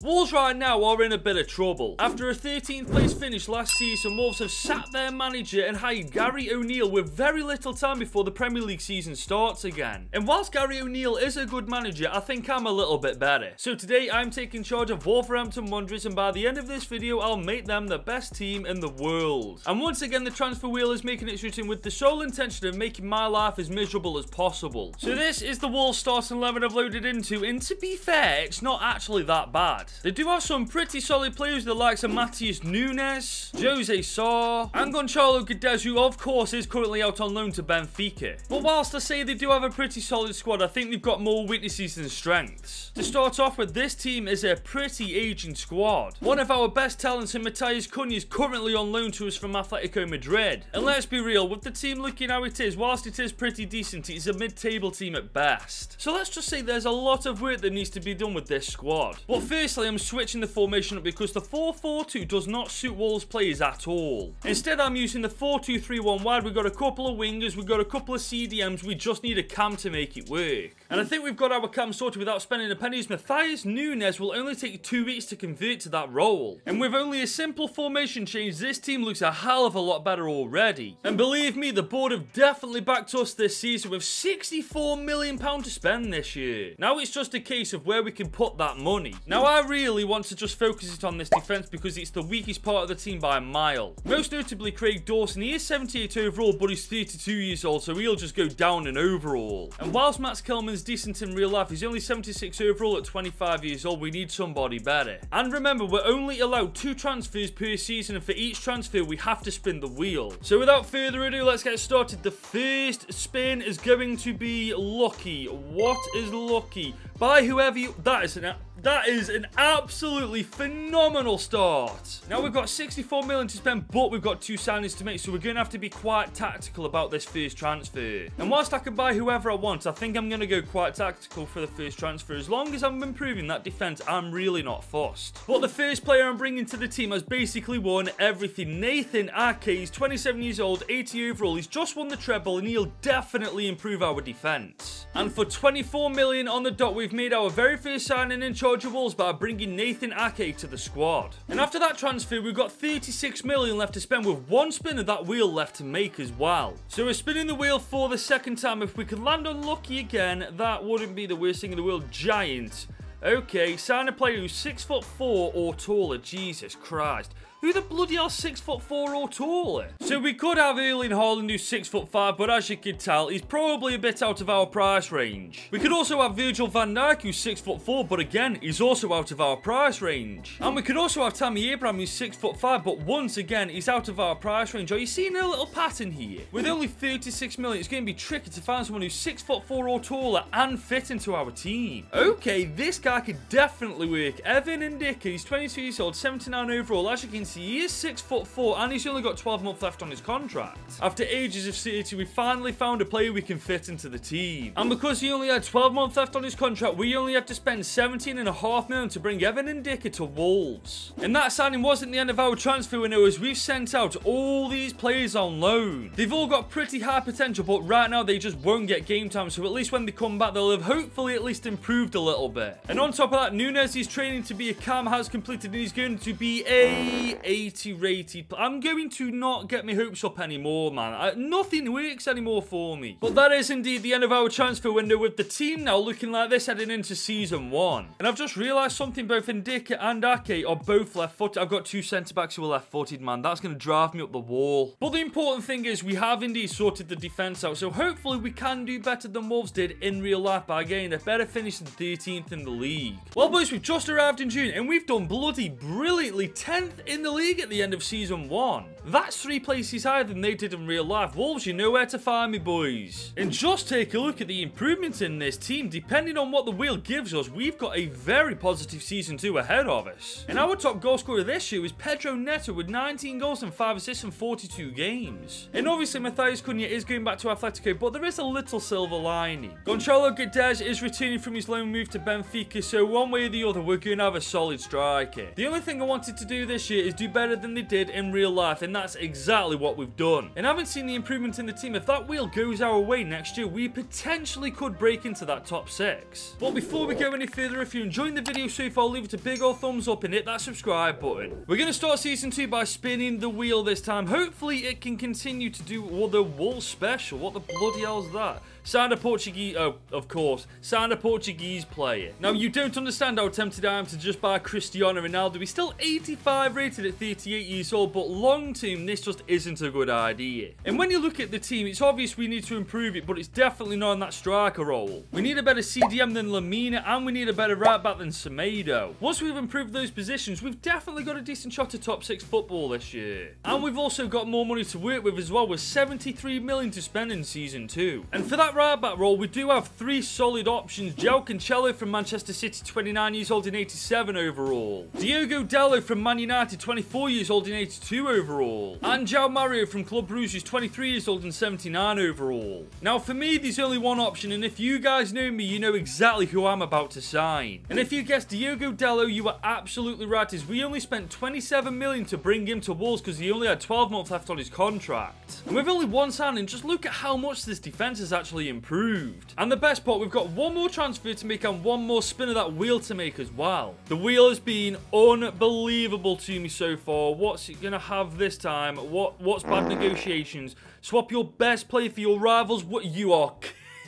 Wolves right now are in a bit of trouble. After a 13th place finish last season, Wolves have sacked their manager and hired Gary O'Neill with very little time before the Premier League season starts again. And whilst Gary O'Neill is a good manager, I think I'm a little bit better. So today I'm taking charge of Wolverhampton Wanderers, and by the end of this video I'll make them the best team in the world. And once again the transfer wheel is making its return with the sole intention of making my life as miserable as possible. So this is the Wolves starting 11 I've loaded into, and to be fair, it's not actually that bad. They do have some pretty solid players, the likes of Matheus Nunes, Jose Sarr, and Gonçalo Guedes, who of course is currently out on loan to Benfica. But whilst I say they do have a pretty solid squad, I think they've got more weaknesses than strengths. To start off with, this team is a pretty aging squad. One of our best talents in Matheus Cunha is currently on loan to us from Atletico Madrid. And let's be real, with the team looking how it is, whilst it is pretty decent, it's a mid-table team at best. So let's just say there's a lot of work that needs to be done with this squad. But firstly, I'm switching the formation up because the 4-4-2 does not suit Wolves players at all. Instead, I'm using the 4-2-3-1 wide. We've got a couple of wingers, we've got a couple of CDMs, we just need a cam to make it work. And I think we've got our cam sorted without spending a penny. Matheus Nunes will only take 2 weeks to convert to that role. And with only a simple formation change, this team looks a hell of a lot better already. And believe me, the board have definitely backed us this season with £64 million to spend this year. Now it's just a case of where we can put that money. Now I really want to just focus it on this defense because it's the weakest part of the team by a mile. Most notably Craig Dawson. He is 78 overall, but he's 32 years old, so he'll just go down in overall. And whilst Max Kelman's decent in real life, he's only 76 overall at 25 years old. We need somebody better. And remember, we're only allowed 2 transfers per season, and for each transfer we have to spin the wheel. So without further ado, let's get started. The first spin is going to be lucky. What is lucky? By whoever you... That is an absolutely phenomenal start. Now we've got 64 million to spend, but we've got 2 signings to make, so we're going to have to be quite tactical about this first transfer. And whilst I can buy whoever I want, I think I'm going to go quite tactical for the first transfer. As long as I'm improving that defense, I'm really not fussed. But the first player I'm bringing to the team has basically won everything. Nathan Ake, he's 27 years old, 80 overall. He's just won the treble, and he'll definitely improve our defense. And for 24 million on the dot, we've made our very first signing in charge of Wolves by bringing Nathan Ake to the squad. And after that transfer, we've got 36 million left to spend, with 1 spin of that wheel left to make as well. So we're spinning the wheel for the second time. If we could land unlucky again, that wouldn't be the worst thing in the world. Giant. Okay, sign a player who's 6'4" or taller. Jesus Christ. Who the bloody hell 6'4" or taller? So we could have Erling Haaland who's 6'5", but as you can tell, he's probably a bit out of our price range. We could also have Virgil van Dijk who's 6'4", but again, he's also out of our price range. And we could also have Tammy Abraham who's 6'5", but once again, he's out of our price range. Are you seeing a little pattern here? With only 36 million, it's going to be tricky to find someone who's 6'4" or taller and fit into our team. Okay, this guy could definitely work. Evan Ndicka, he's 22 years old, 79 overall. As you can see, he is 6'4", and he's only got 12 months left on his contract. After ages of searching, we finally found a player we can fit into the team. And because he only had 12 months left on his contract, we only had to spend 17.5 million to bring Evan Ndicka to Wolves. And that signing wasn't the end of our transfer window, as we've sent out all these players on loan. They've all got pretty high potential, but right now they just won't get game time, so at least when they come back, they'll have hopefully at least improved a little bit. And on top of that, Nunes, his training to be a cam has completed, and he's going to be a 80 rated. I'm going to not get my hopes up anymore, man. Nothing works anymore for me. But that is indeed the end of our transfer window, with the team now looking like this heading into season 1. And I've just realised something, both Ndicka and Ake are both left-footed. I've got 2 centre-backs who are left-footed, man. That's going to drive me up the wall. But the important thing is we have indeed sorted the defence out, so hopefully we can do better than Wolves did in real life by getting a better finish than 13th in the league. Well, boys, we've just arrived in June, and we've done bloody brilliantly 10th in the league at the end of season 1. That's 3 places higher than they did in real life. Wolves, you know where to find me, boys. And just take a look at the improvements in this team. Depending on what the wheel gives us, we've got a very positive season 2 ahead of us. And our top goal scorer this year is Pedro Neto with 19 goals and 5 assists in 42 games. And obviously Matheus Cunha is going back to Atletico, but there is a little silver lining. Gonçalo Guedes is returning from his loan move to Benfica, so one way or the other, we're going to have a solid striker. The only thing I wanted to do this year is do better than they did in real life, and that's exactly what we've done. And having seen the improvement in the team, if that wheel goes our way next year, we potentially could break into that top 6. But before we go any further, if you're enjoying the video so far, leave it a big old thumbs up and hit that subscribe button. We're going to start season 2 by spinning the wheel this time. Hopefully it can continue to do the Wolves special. What the bloody hell is that? Signed a Portuguese, oh, of course, signed a Portuguese player. Now, you don't understand how tempted I am to just buy Cristiano Ronaldo. He's still 85 rated at 38 years old, but long term, this just isn't a good idea. And when you look at the team, it's obvious we need to improve it, but it's definitely not in that striker role. We need a better CDM than Lamina, and we need a better right back than Semedo. Once we've improved those positions, we've definitely got a decent shot at top 6 football this year. And we've also got more money to work with as well, with 73 million to spend in season 2. And for that right back role, we do have 3 solid options. João Cancelo from Manchester City, 29 years old in 87 overall. Diogo Dalot from Man United, 24 years old in 82 overall. And João Mario from Club Brugge, who's 23 years old in 79 overall. Now for me, there's only one option, and if you guys know me, you know exactly who I'm about to sign. And if you guessed Diogo Dalot, you were absolutely right, as we only spent 27 million to bring him to Wolves because he only had 12 months left on his contract. And with only one signing, just look at how much this defense has actually improved. And the best part, we've got one more transfer to make and one more spin of that wheel to make as well. The wheel has been unbelievable to me so far. What's it gonna have this time? What's bad negotiations? Swap your best player for your rivals. What you are?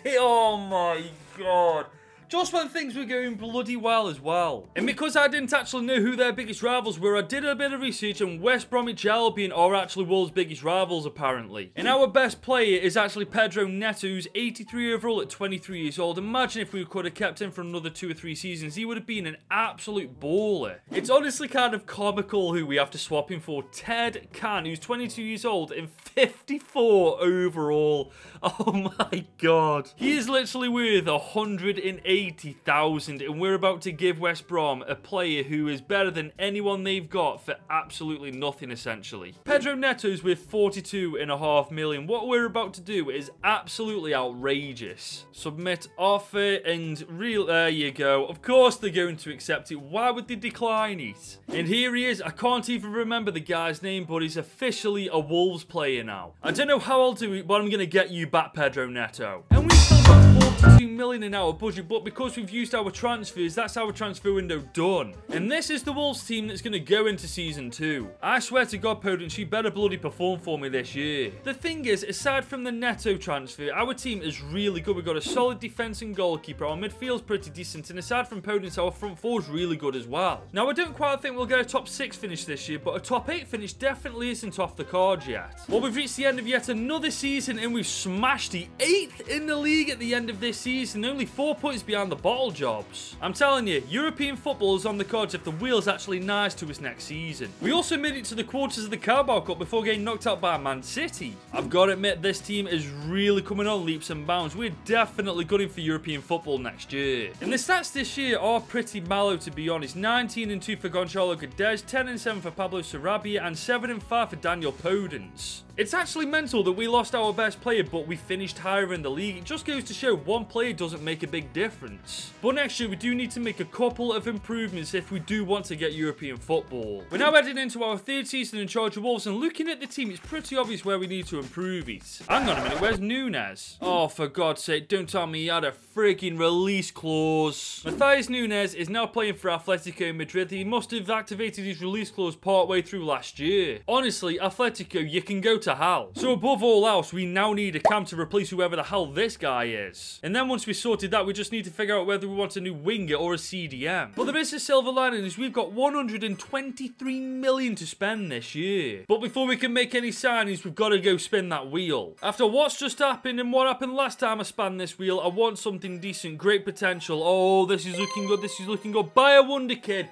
Oh my god. Just when things were going bloody well as well. And because I didn't actually know who their biggest rivals were, I did a bit of research, and West Bromwich Albion are actually Wolves' biggest rivals apparently. And our best player is actually Pedro Neto, who's 83 overall at 23 years old. Imagine if we could have kept him for another 2 or 3 seasons. He would have been an absolute baller. It's honestly kind of comical who we have to swap him for. Ted Can, who's 22 years old and 54 overall. Oh my god. He is literally worth 180,000, and we're about to give West Brom a player who is better than anyone they've got for absolutely nothing essentially. Pedro Neto's with 42.5 million. What we're about to do is absolutely outrageous. Submit offer and there you go. Of course they're going to accept it. Why would they decline it? And here he is. I can't even remember the guy's name, but he's officially a Wolves player now. I don't know how I'll do it, but I'm going to get you back, Pedro Neto. And we've still got 42 million in our budget, but because we've used our transfers, that's our transfer window done. And this is the Wolves team that's going to go into season 2. I swear to God, Podence, you better bloody perform for me this year. The thing is, aside from the Neto transfer, our team is really good. We've got a solid defense and goalkeeper. Our midfield's pretty decent, and aside from Podence, our front four's really good as well. Now, I don't quite think we'll get a top 6 finish this year, but a top 8 finish definitely isn't off the cards yet. Well, we've reached the end of yet another season, and we've smashed the 8th in the league at the end of this season, only 4 points behind the bottle jobs. I'm telling you, European football is on the cards if the wheel's actually nice to us next season. We also made it to the quarters of the Carabao Cup before getting knocked out by Man City. I've got to admit, this team is really coming on leaps and bounds. We're definitely gunning for European football next year. And the stats this year are pretty mellow, to be honest. 19-2 for Gonçalo Guedes, 10-7 for Pablo Sarabia, and 7-5 for Daniel Podence. It's actually mental that we lost our best player, but we finished higher in the league. It just goes to show one player doesn't make a big difference. But next year, we do need to make a couple of improvements if we do want to get European football. We're now heading into our 3rd season in charge of Wolves, and looking at the team, it's pretty obvious where we need to improve it. Hang on a minute, where's Nunes? Oh, for God's sake, don't tell me he had a freaking release clause. Matthias Nunes is now playing for Atletico Madrid. He must have activated his release clause partway through last year. Honestly, Atletico, you can go to hell. So above all else, we now need a cam to replace whoever the hell this guy is. And then once we sorted that, we just need to figure out whether we want a new winger or a CDM. But there is a silver lining, is we've got 123 million to spend this year. But before we can make any signings, we've got to go spin that wheel. After what's just happened and what happened last time I spun this wheel, I want something decent, great potential. Oh, this is looking good, this is looking good. Buy a wonder kid.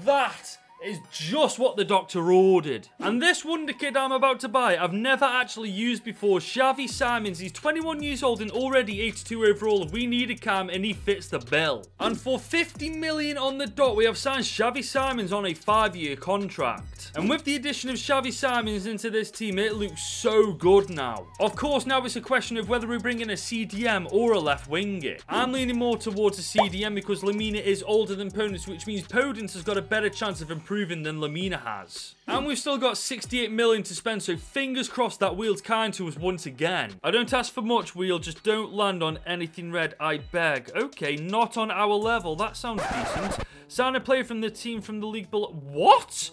That is just what the doctor ordered. And this wonder kid I'm about to buy, I've never actually used before. Xavi Simons, he's 21 years old and already 82 overall. We need a cam and he fits the bill. And for 50 million on the dot, we have signed Xavi Simons on a 5-year contract. And with the addition of Xavi Simons into this team, it looks so good now. Of course, now it's a question of whether we bring in a CDM or a left winger. I'm leaning more towards a CDM because Lamina is older than Podence, which means Podence has got a better chance of improving improving than Lamina has. And we've still got 68 million to spend, so fingers crossed that wheel's kind to us once again. I don't ask for much, wheel, just don't land on anything red, I beg. Okay, not on our level, that sounds decent. Sign a player from the team from the league below. What?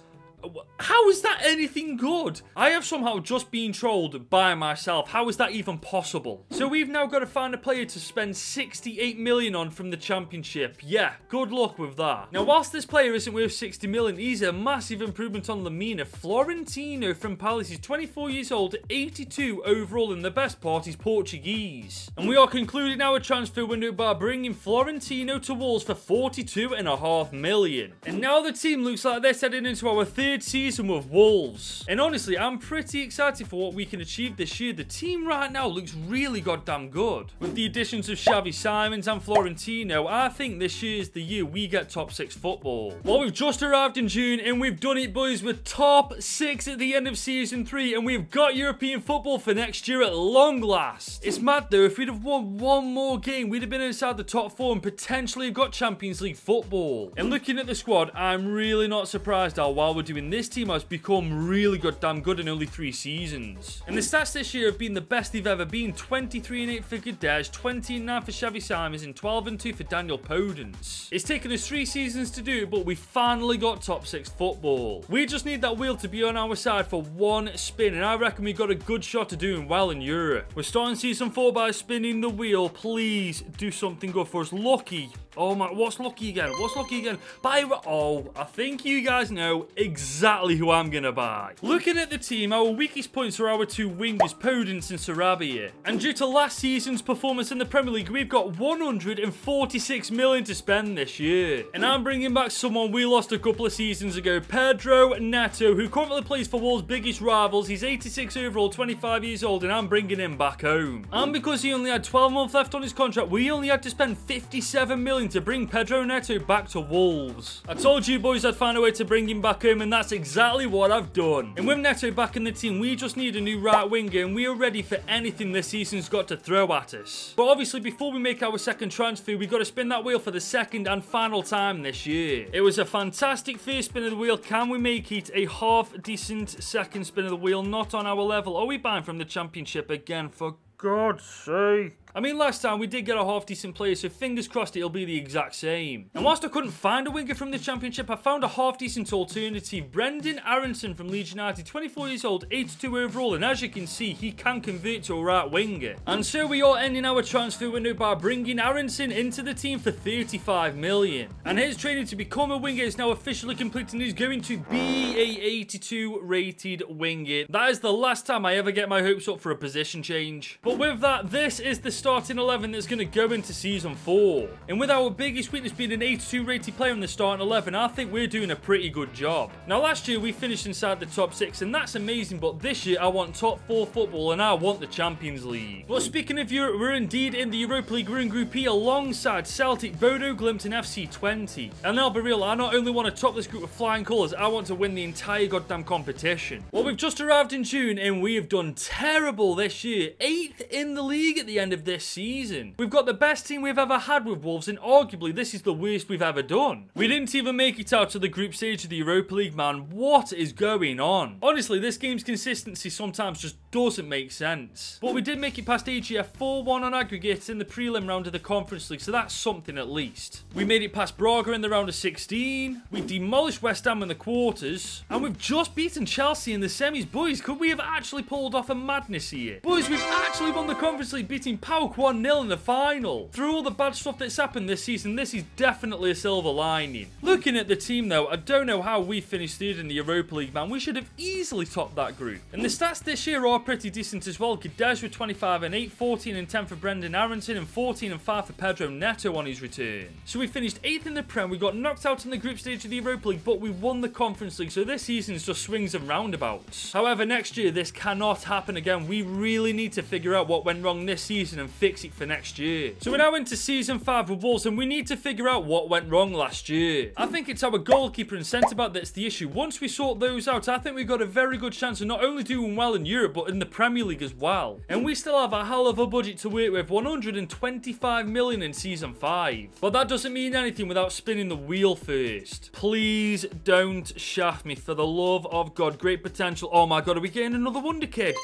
How is that anything good? I have somehow just been trolled by myself. How is that even possible? So we've now got to find a player to spend 68 million on from the championship. Yeah, good luck with that. Now, whilst this player isn't worth 60 million, he's a massive improvement on Lamina. Florentino from Palace. He's 24 years old, 82 overall, and the best part is Portuguese. And we are concluding our transfer window by bringing Florentino to Wolves for 42.5 million. And now the team looks like they're heading into our third season with Wolves. And honestly, I'm pretty excited for what we can achieve this year. The team right now looks really goddamn good. With the additions of Xavi Simons and Florentino, I think this year is the year we get top 6 football. Well, we've just arrived in June and we've done it, boys. We're top 6 at the end of season 3 and we've got European football for next year at long last. It's mad though, if we'd have won one more game, we'd have been inside the top 4 and potentially have got Champions League football. And looking at the squad, I'm really not surprised how while we're doing this team has become really goddamn good in only 3 seasons. And the stats this year have been the best they've ever been. 23-8 for Guedes, 20-9 for Xavi Simons, and 12-2 for Daniel Podence. It's taken us 3 seasons to do it, but we finally got top 6 football. We just need that wheel to be on our side for one spin, and I reckon we got a good shot of doing well in Europe. We're starting season 4 by spinning the wheel. Please do something good for us. Lucky. Oh my, what's lucky again? What's lucky again? Oh, I think you guys know exactly who I'm going to buy. Looking at the team, our weakest points are our 2 wingers, Podence and Sarabia. And due to last season's performance in the Premier League, we've got 146 million to spend this year. And I'm bringing back someone we lost a couple of seasons ago, Pedro Neto, who currently plays for Wolves' biggest rivals. He's 86 overall, 25 years old, and I'm bringing him back home. And because he only had 12 months left on his contract, we only had to spend 57 million to bring Pedro Neto back to Wolves. I told you boys I'd find a way to bring him back home, and that's exactly what I've done. And with Neto back in the team, we just need a new right winger, and we are ready for anything this season's got to throw at us. But obviously, before we make our second transfer, we've got to spin that wheel for the second and final time this year. It was a fantastic first spin of the wheel. Can we make it a half-decent second spin of the wheel? Not on our level. Are we buying from the championship again? For God's sake. I mean, last time we did get a half-decent player, so fingers crossed it'll be the exact same. And whilst I couldn't find a winger from the championship, I found a half-decent alternative. Brendan Aronson from Leeds United, 24 years old, 82 overall, and as you can see, he can convert to a right winger. And so we are ending our transfer window by bringing Aronson into the team for 35 million. And his training to become a winger is now officially complete, and he's going to be a 82 rated winger. That is the last time I ever get my hopes up for a position change. But with that, this is the starting 11 that's going to go into season 4. And with our biggest weakness being an 82 rated player in the starting 11, I think we're doing a pretty good job. Now, last year we finished inside the top 6, and that's amazing, but this year I want top 4 football and I want the Champions League. But speaking of Europe, we're indeed in the Europa League. We're in Group E alongside Celtic, Bodo Glimt and FC 20. And I'll be real, I not only want to top this group with flying colours, I want to win the entire goddamn competition. Well, we've just arrived in June and we have done terrible this year. 8th in the league at the end of this season. We've got the best team we've ever had with Wolves, and arguably this is the worst we've ever done. We didn't even make it out to the group stage of the Europa League, man. What is going on? Honestly, this game's consistency sometimes just doesn't make sense. But we did make it past AGF 4-1 on aggregate in the prelim round of the Conference League, so that's something at least. We made it past Braga in the round of 16. We demolished West Ham in the quarters, and we've just beaten Chelsea in the semis. Boys, could we have actually pulled off a madness here? Boys, we've actually won the Conference League, beating PAOK 1-0 in the final. Through all the bad stuff that's happened this season, this is definitely a silver lining. Looking at the team though, I don't know how we finished third in the Europa League, man. We should have easily topped that group. And the stats this year are pretty decent as well. Guedes with 25-8, 14-10 for Brendan Aronson, and 14-5 for Pedro Neto on his return. So we finished 8th in the Prem. We got knocked out in the group stage of the Europa League, but we won the Conference League, so this season's just swings and roundabouts. However, next year this cannot happen again. We really need to figure out out what went wrong this season and fix it for next year. So we're now into season 5 with Wolves, and we need to figure out what went wrong last year. I think it's our goalkeeper and centre-back that's the issue. Once we sort those out, I think we've got a very good chance of not only doing well in Europe, but in the Premier League as well. And we still have a hell of a budget to work with, 125 million in season 5. But that doesn't mean anything without spinning the wheel first. Please don't shaft me, for the love of God. Great potential. Oh my God, are we getting another wonder kid?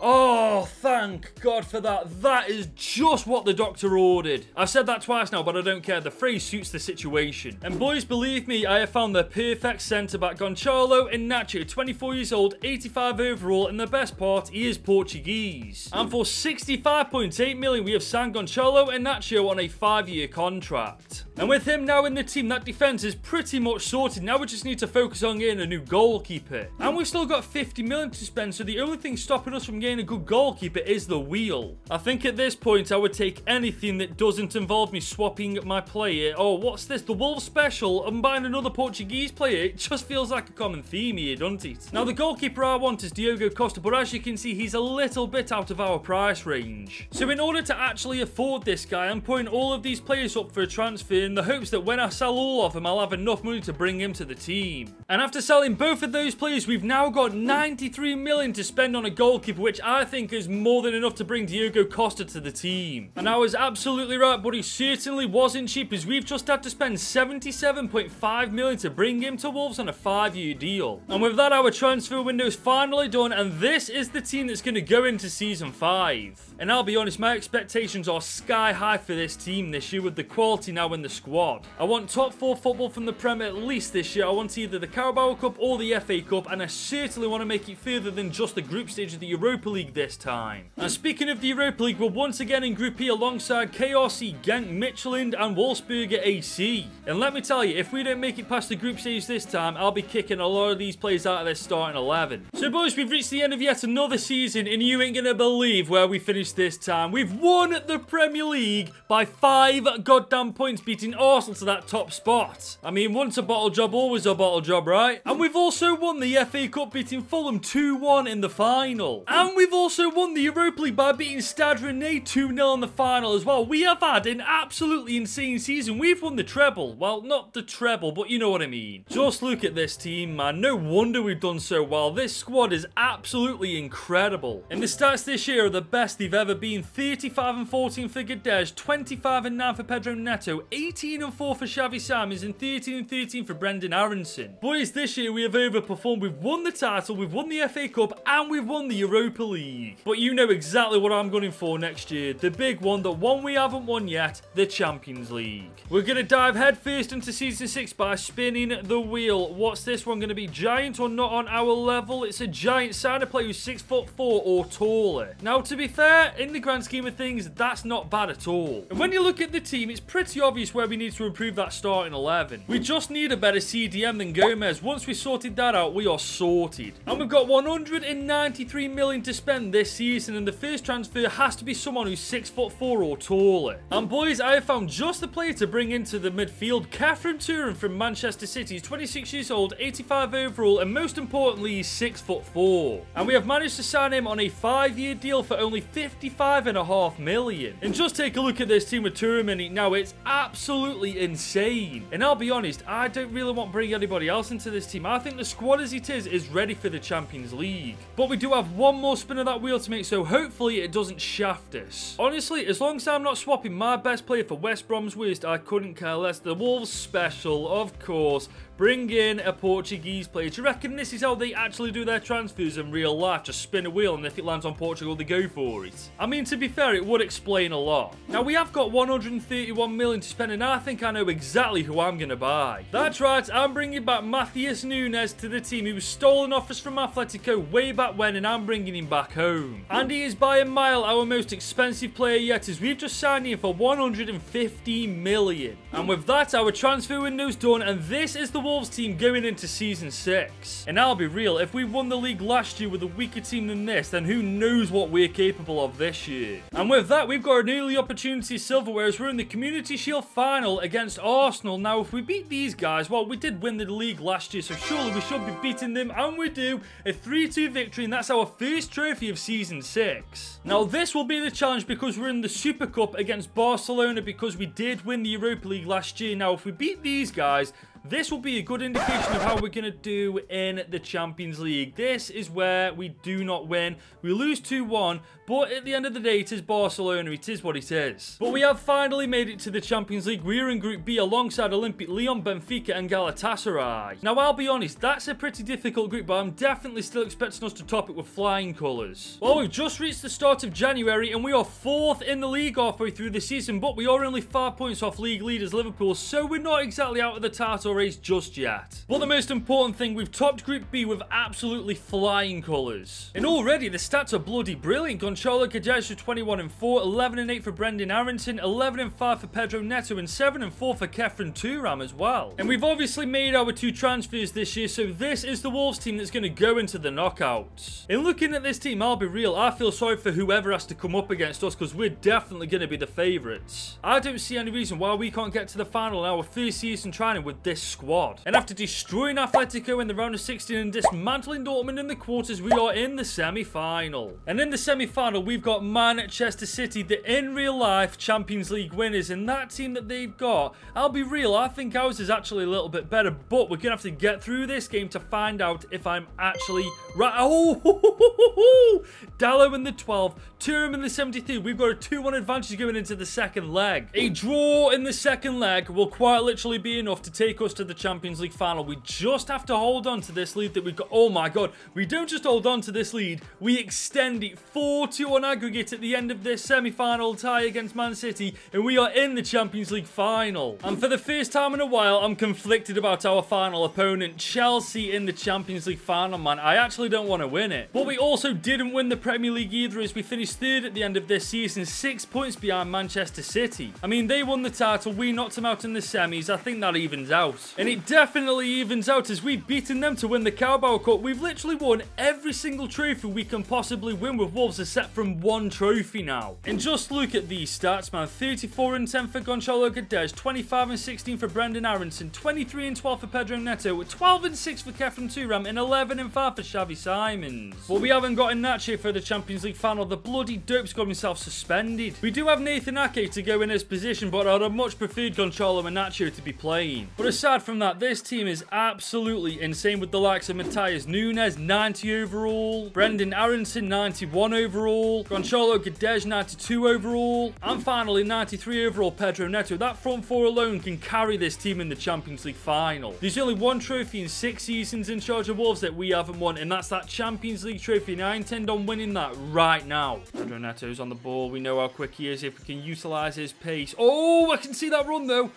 Oh, thank God for that. That is just what the doctor ordered. I've said that twice now, but I don't care. The phrase suits the situation. And boys, believe me, I have found the perfect centre-back. Gonçalo Inácio, 24 years old, 85 overall, and the best part, he is Portuguese. And for 65.8 million, we have signed Gonçalo Inácio on a 5-year contract. And with him now in the team, that defence is pretty much sorted. Now we just need to focus on getting a new goalkeeper. And we've still got 50 million to spend, so the only thing stopping us from getting a good goalkeeper is the wheel. I think at this point I would take anything that doesn't involve me swapping my player. Oh, what's this? The Wolves special. I'm buying another Portuguese player. It just feels like a common theme here, doesn't it? Now the goalkeeper I want is Diogo Costa, but as you can see, he's a little bit out of our price range. So in order to actually afford this guy, I'm putting all of these players up for a transfer in the hopes that when I sell all of them, I'll have enough money to bring him to the team. And after selling both of those players, we've now got 93 million to spend on a goalkeeper, which I think is more than enough to bring Diogo Costa to the team. And I was absolutely right, but he certainly wasn't cheap, as we've just had to spend 77.5 million to bring him to Wolves on a 5-year deal. And with that, our transfer window is finally done, and this is the team that's going to go into season 5. And I'll be honest, my expectations are sky high for this team this year with the quality now in the squad. I want top 4 football from the Premier at least this year. I want either the Carabao Cup or the FA Cup, and I certainly want to make it further than just the group stage of the Europa League this time. And speaking of the Europa League, we're once again in Group E alongside KRC, Genk, Midtjylland and Wolfsburger AC. And let me tell you, if we don't make it past the group stage this time, I'll be kicking a lot of these players out of their starting 11. So boys, we've reached the end of yet another season, and you ain't gonna believe where we finished this time. We've won the Premier League by 5 goddamn points, beating Arsenal to that top spot. I mean, once a bottle job, always a bottle job, right? And we've also won the FA Cup, beating Fulham 2-1 in the final. And we've also won the Europa League by beating Stade Rennais 2-0 in the final as well. We have had an absolutely insane season. We've won the treble. Well, not the treble, but you know what I mean. Just look at this team, man. No wonder we've done so well. This squad is absolutely incredible. And the stats this year are the best they've ever been. 35 and 14 for Guedes, 25 and 9 for Pedro Neto, 18 and 4 for Xavi Simons, and 13 and 13 for Brendan Aronson. Boys, this year we have overperformed. We've won the title, we've won the FA Cup, and we've won the Europa League. But you know exactly what I'm gunning for next year. The big one, the one we haven't won yet, the Champions League. We're going to dive headfirst into Season 6 by spinning the wheel. What's this one going to be? Giant or not on our level? It's a giant. Sign a player who's 6'4" or taller. Now, to be fair, in the grand scheme of things, that's not bad at all. And when you look at the team, it's pretty obvious where we need to improve that starting 11. We just need a better CDM than Gomez. Once we sorted that out, we are sorted. And we've got 193 million to spend this season, and the first transfer has to be someone who's 6'4" or taller. And boys, I have found just the player to bring into the midfield. Kefren Turan from Manchester City. He's 26 years old, 85 overall, and most importantly, he's 6'4". And we have managed to sign him on a 5-year deal for only 55.5 million. And just take a look at this team with Turan in it now. It's absolutely insane. And I'll be honest, I don't really want to bring anybody else into this team. I think the squad as it is ready for the Champions League. But we do have one more spin of that wheel to make, so hopefully it doesn't shaft us. Honestly, as long as I'm not swapping my best player for West Brom's worst, I couldn't care less. The Wolves special, of course. Bring in a Portuguese player. Do you reckon this is how they actually do their transfers in real life? Just spin a wheel, and if it lands on Portugal, they go for it. I mean, to be fair, it would explain a lot. Now, we have got 131 million to spend, and I think I know exactly who I'm going to buy. That's right, I'm bringing back Matheus Nunes to the team. He was stolen off us from Atletico way back when, and I'm bringing him back home. And he is by a mile our most expensive player yet, as we've just signed him for 150 million. And with that, our transfer window's done, and this is the Wolves team going into Season 6. And I'll be real, if we won the league last year with a weaker team than this, then who knows what we're capable of this year. And with that, we've got an early opportunity silverware as we're in the Community Shield final against Arsenal. Now, if we beat these guys, well, we did win the league last year, so surely we should be beating them, and we do. A 3-2 victory, and that's our first trophy trophy of Season 6. Now, this will be the challenge because we're in the Super Cup against Barcelona because we did win the Europa League last year. Now, if we beat these guys, this will be a good indication of how we're going to do in the Champions League. This is where we do not win. We lose 2-1, but at the end of the day, it is Barcelona. It is what it is. But we have finally made it to the Champions League. We're in Group B alongside Olympic Lyon, Benfica, and Galatasaray. Now, I'll be honest, that's a pretty difficult group, but I'm definitely still expecting us to top it with flying colours. Well, we've just reached the start of January, and we are 4th in the league halfway through the season, but we are only 5 points off league leaders Liverpool, so we're not exactly out of the title race just yet. But the most important thing, we've topped Group B with absolutely flying colours. And already the stats are bloody brilliant. Gonçalo Guedes for 21 and 4, 11 and 8 for Brendan Aronson, 11 and 5 for Pedro Neto, and 7 and 4 for Kefren Turam as well. And we've obviously made our 2 transfers this year, so this is the Wolves team that's going to go into the knockouts. In looking at this team, I'll be real, I feel sorry for whoever has to come up against us because we're definitely going to be the favourites. I don't see any reason why we can't get to the final in our first season training with this squad. And after destroying Atletico in the round of 16 and dismantling Dortmund in the quarters, we are in the semi-final. And in the semi-final, we've got Manchester City, the in real life Champions League winners. And that team that they've got, I'll be real, I think ours is actually a little bit better. But we're going to have to get through this game to find out if I'm actually right. Oh, Dallo in the 12, Turam in the 73. We've got a 2-1 advantage going into the second leg. A draw in the second leg will quite literally be enough to take us to the Champions League final. We just have to hold on to this lead that we've got. Oh my god, we don't just hold on to this lead, we extend it 4-2 on aggregate at the end of this semi-final tie against Man City, and we are in the Champions League final. And for the first time in a while, I'm conflicted about our final opponent, Chelsea, in the Champions League final, man. I actually don't want to win it. But we also didn't win the Premier League either, as we finished 3rd at the end of this season, 6 points behind Manchester City. I mean, they won the title, we knocked them out in the semis. I think that evens out. And it definitely evens out as we've beaten them to win the Carabao Cup. We've literally won every single trophy we can possibly win with Wolves, except from 1 trophy now. And just look at these stats, man. 34 and 10 for Gonçalo Guedes, 25 and 16 for Brendan Aronson, 23 and 12 for Pedro Neto, 12 and 6 for Kefren Turam, and 11 and 5 for Xavi Simons. But we haven't got Nacho for the Champions League final. The bloody dope's got himself suspended. We do have Nathan Ake to go in his position, but I'd have much preferred Gonçalo and Nacho to be playing. But aside from that, this team is absolutely insane with the likes of Matthias Nunes, 90 overall, Brendan Aronson, 91 overall, Gonçalo Guedes, 92 overall, and finally 93 overall Pedro Neto. That front 4 alone can carry this team in the Champions League final. There's only 1 trophy in 6 seasons in charge of Wolves that we haven't won, and that's that Champions League trophy, and I intend on winning that right now. Pedro Neto's on the ball. We know how quick he is if we can utilise his pace. Oh, I can see that run though.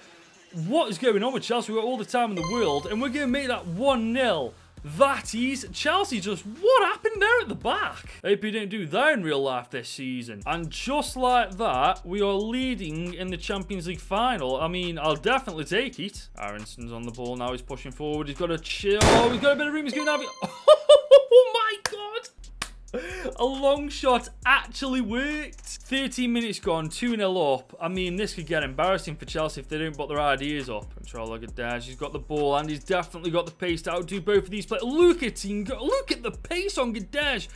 What is going on with Chelsea? We've got all the time in the world, and we're going to make that 1-0. That is Chelsea. Just what happened there at the back? Hope you didn't do that in real life this season. And just like that, we are leading in the Champions League final. I mean, I'll definitely take it. Aronson's on the ball now. He's pushing forward. He's got a chill. Oh, he's got a bit of room. He's going to have it. Oh my god. A long shot actually worked. 13 minutes gone, 2-0 up. I mean, this could get embarrassing for Chelsea if they don't put their ideas up. Controller Guedes, he's got the ball and he's definitely got the pace to outdo both of these players. Look at him go. Look at the pace on Guedes.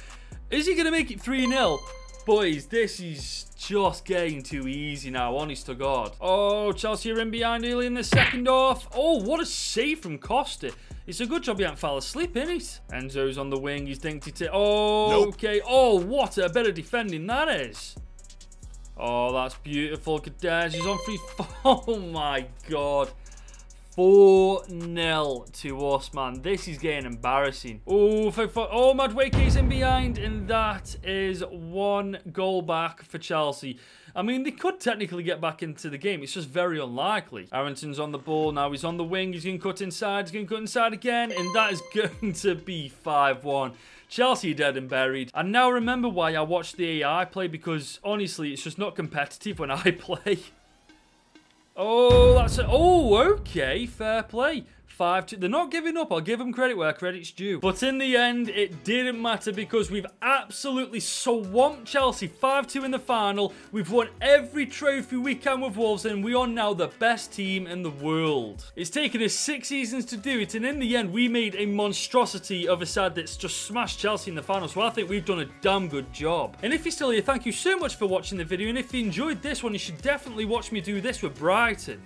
Is he going to make it 3-0? Boys, this is just getting too easy now, honest to God. Oh, Chelsea are in behind early in the second half. Oh, what a save from Costa. It's a good job he hadn't fell asleep, isn't it? Enzo's on the wing. He's dinked it. Oh, nope. Okay. Oh, what a bit of defending that is. Oh, that's beautiful. Guedes, he's on free. Oh, my God. 4-0 to us, man. This is getting embarrassing. Oh, Madueke's in behind, and that is 1 goal back for Chelsea. I mean, they could technically get back into the game. It's just very unlikely. Aronson's on the ball. Now he's on the wing. He's going to cut inside. He's going to cut inside again, and that is going to be 5-1. Chelsea dead and buried. And now remember why I watch the AI play, because honestly, it's just not competitive when I play. Oh, that's it. Oh, okay. Fair play. 5-2. They're not giving up. I'll give them credit where credit's due. But in the end, it didn't matter because we've absolutely swamped Chelsea 5-2 in the final. We've won every trophy we can with Wolves, and we are now the best team in the world. It's taken us 6 seasons to do it, and in the end, we made a monstrosity of a side that's just smashed Chelsea in the final, so I think we've done a damn good job. And if you're still here, thank you so much for watching the video, and if you enjoyed this one, you should definitely watch me do this with Brighton.